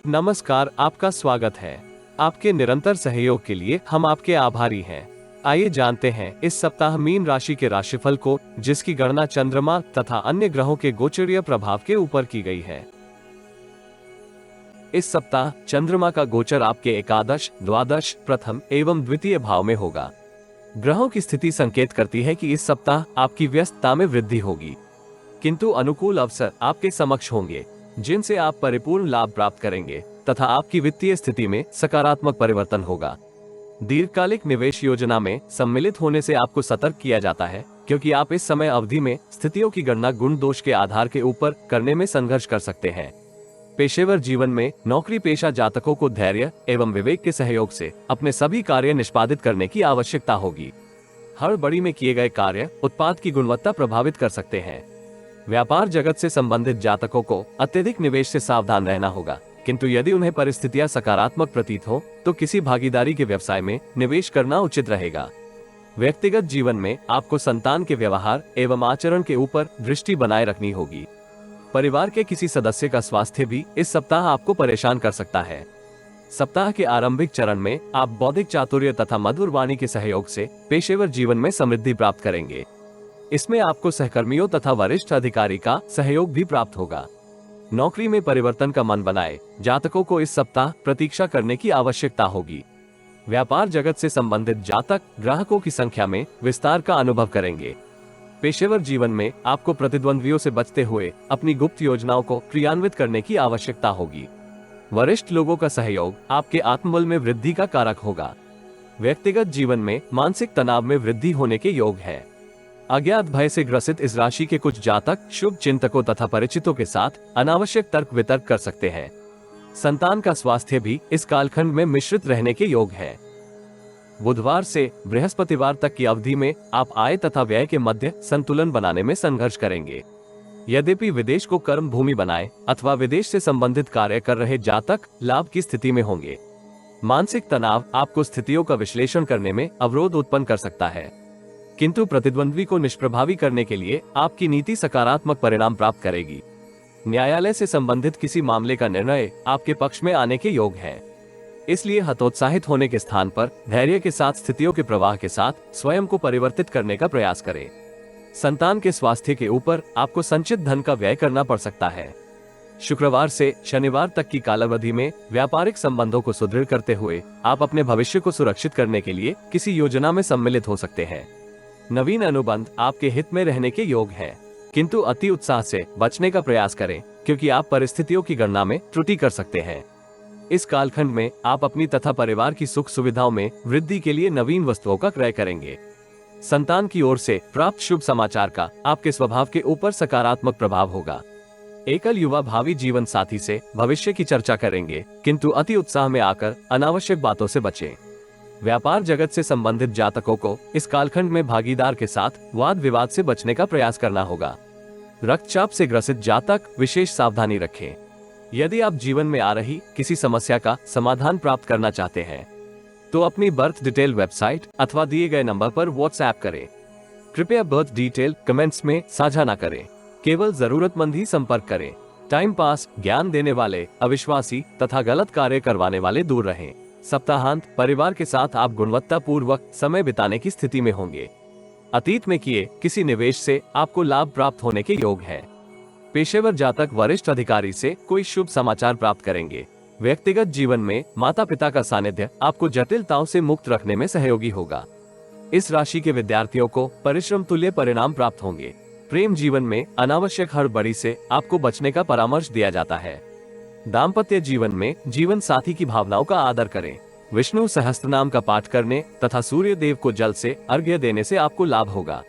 नमस्कार, आपका स्वागत है। आपके निरंतर सहयोग के लिए हम आपके आभारी हैं। आइए जानते हैं इस सप्ताह मीन राशि के राशिफल को, जिसकी गणना चंद्रमा तथा अन्य ग्रहों के गोचरीय प्रभाव के ऊपर की गई है। इस सप्ताह चंद्रमा का गोचर आपके एकादश, द्वादश, प्रथम एवं द्वितीय भाव में होगा। ग्रहों की स्थिति संकेत करती है कि इस सप्ताह आपकी व्यस्तता में वृद्धि होगी, किंतु अनुकूल अवसर आपके समक्ष होंगे, जिनसे आप परिपूर्ण लाभ प्राप्त करेंगे तथा आपकी वित्तीय स्थिति में सकारात्मक परिवर्तन होगा। दीर्घकालिक निवेश योजना में सम्मिलित होने से आपको सतर्क किया जाता है, क्योंकि आप इस समय अवधि में स्थितियों की गणना गुण दोष के आधार के ऊपर करने में संघर्ष कर सकते हैं। पेशेवर जीवन में नौकरी पेशा जातकों को धैर्य एवं विवेक के सहयोग से अपने सभी कार्य निष्पादित करने की आवश्यकता होगी। हड़बड़ी में किए गए कार्य उत्पाद की गुणवत्ता प्रभावित कर सकते हैं। व्यापार जगत से संबंधित जातकों को अत्यधिक निवेश से सावधान रहना होगा, किंतु यदि उन्हें परिस्थितियां सकारात्मक प्रतीत हो तो किसी भागीदारी के व्यवसाय में निवेश करना उचित रहेगा। व्यक्तिगत जीवन में आपको संतान के व्यवहार एवं आचरण के ऊपर दृष्टि बनाए रखनी होगी। परिवार के किसी सदस्य का स्वास्थ्य भी इस सप्ताह आपको परेशान कर सकता है। सप्ताह के आरंभिक चरण में आप बौद्धिक चातुर्य तथा मधुर वाणी के सहयोग से पेशेवर जीवन में समृद्धि प्राप्त करेंगे। इसमें आपको सहकर्मियों तथा वरिष्ठ अधिकारी का सहयोग भी प्राप्त होगा। नौकरी में परिवर्तन का मन बनाए जातकों को इस सप्ताह प्रतीक्षा करने की आवश्यकता होगी। व्यापार जगत से संबंधित जातक ग्राहकों की संख्या में विस्तार का अनुभव करेंगे। पेशेवर जीवन में आपको प्रतिद्वंद्वियों से बचते हुए अपनी गुप्त योजनाओं को क्रियान्वित करने की आवश्यकता होगी। वरिष्ठ लोगों का सहयोग आपके आत्मबल में वृद्धि का कारक होगा। व्यक्तिगत जीवन में मानसिक तनाव में वृद्धि होने के योग है। अज्ञात भय से ग्रसित इस राशि के कुछ जातक शुभ चिंतकों तथा परिचितों के साथ अनावश्यक तर्क वितर्क कर सकते हैं। संतान का स्वास्थ्य भी इस कालखंड में मिश्रित रहने के योग है। बुधवार से बृहस्पतिवार तक की अवधि में आप आय तथा व्यय के मध्य संतुलन बनाने में संघर्ष करेंगे। यद्यपि विदेश को कर्म भूमि बनाए अथवा विदेश से संबंधित कार्य कर रहे जातक लाभ की स्थिति में होंगे। मानसिक तनाव आपको स्थितियों का विश्लेषण करने में अवरोध उत्पन्न कर सकता है, किंतु प्रतिद्वंद्वी को निष्प्रभावी करने के लिए आपकी नीति सकारात्मक परिणाम प्राप्त करेगी। न्यायालय से संबंधित किसी मामले का निर्णय आपके पक्ष में आने के योग है, इसलिए हतोत्साहित होने के स्थान पर धैर्य के साथ स्थितियों के प्रवाह के साथ स्वयं को परिवर्तित करने का प्रयास करें। संतान के स्वास्थ्य के ऊपर आपको संचित धन का व्यय करना पड़ सकता है। शुक्रवार से शनिवार तक की कालावधि में व्यापारिक संबंधों को सुदृढ़ करते हुए आप अपने भविष्य को सुरक्षित करने के लिए किसी योजना में सम्मिलित हो सकते हैं। नवीन अनुबंध आपके हित में रहने के योग है, किंतु अति उत्साह से बचने का प्रयास करें, क्योंकि आप परिस्थितियों की गणना में त्रुटि कर सकते हैं। इस कालखंड में आप अपनी तथा परिवार की सुख सुविधाओं में वृद्धि के लिए नवीन वस्तुओं का क्रय करेंगे। संतान की ओर से प्राप्त शुभ समाचार का आपके स्वभाव के ऊपर सकारात्मक प्रभाव होगा। एकल युवा भावी जीवन साथी से भविष्य की चर्चा करेंगे, किंतु अति उत्साह में आकर अनावश्यक बातों से बचें। व्यापार जगत से संबंधित जातकों को इस कालखंड में भागीदार के साथ वाद विवाद से बचने का प्रयास करना होगा। रक्तचाप से ग्रसित जातक विशेष सावधानी रखें। यदि आप जीवन में आ रही किसी समस्या का समाधान प्राप्त करना चाहते हैं तो अपनी बर्थ डिटेल वेबसाइट अथवा दिए गए नंबर पर व्हाट्सएप करें। कृपया बर्थ डिटेल कमेंट्स में साझा न करें, केवल जरूरतमंद ही संपर्क करें। टाइम पास, ज्ञान देने वाले, अविश्वासी तथा गलत कार्य करवाने वाले दूर रहें। सप्ताहांत परिवार के साथ आप गुणवत्ता पूर्वक समय बिताने की स्थिति में होंगे। अतीत में किए किसी निवेश से आपको लाभ प्राप्त होने के योग है। पेशेवर जातक वरिष्ठ अधिकारी से कोई शुभ समाचार प्राप्त करेंगे। व्यक्तिगत जीवन में माता पिता का सानिध्य आपको जटिलताओं से मुक्त रखने में सहयोगी होगा। इस राशि के विद्यार्थियों को परिश्रम तुल्य परिणाम प्राप्त होंगे। प्रेम जीवन में अनावश्यक हड़बड़ी से आपको बचने का परामर्श दिया जाता है। दाम्पत्य जीवन में जीवन साथी की भावनाओं का आदर करें। विष्णु सहस्त्रनाम का पाठ करने तथा सूर्य देव को जल से अर्घ्य देने से आपको लाभ होगा।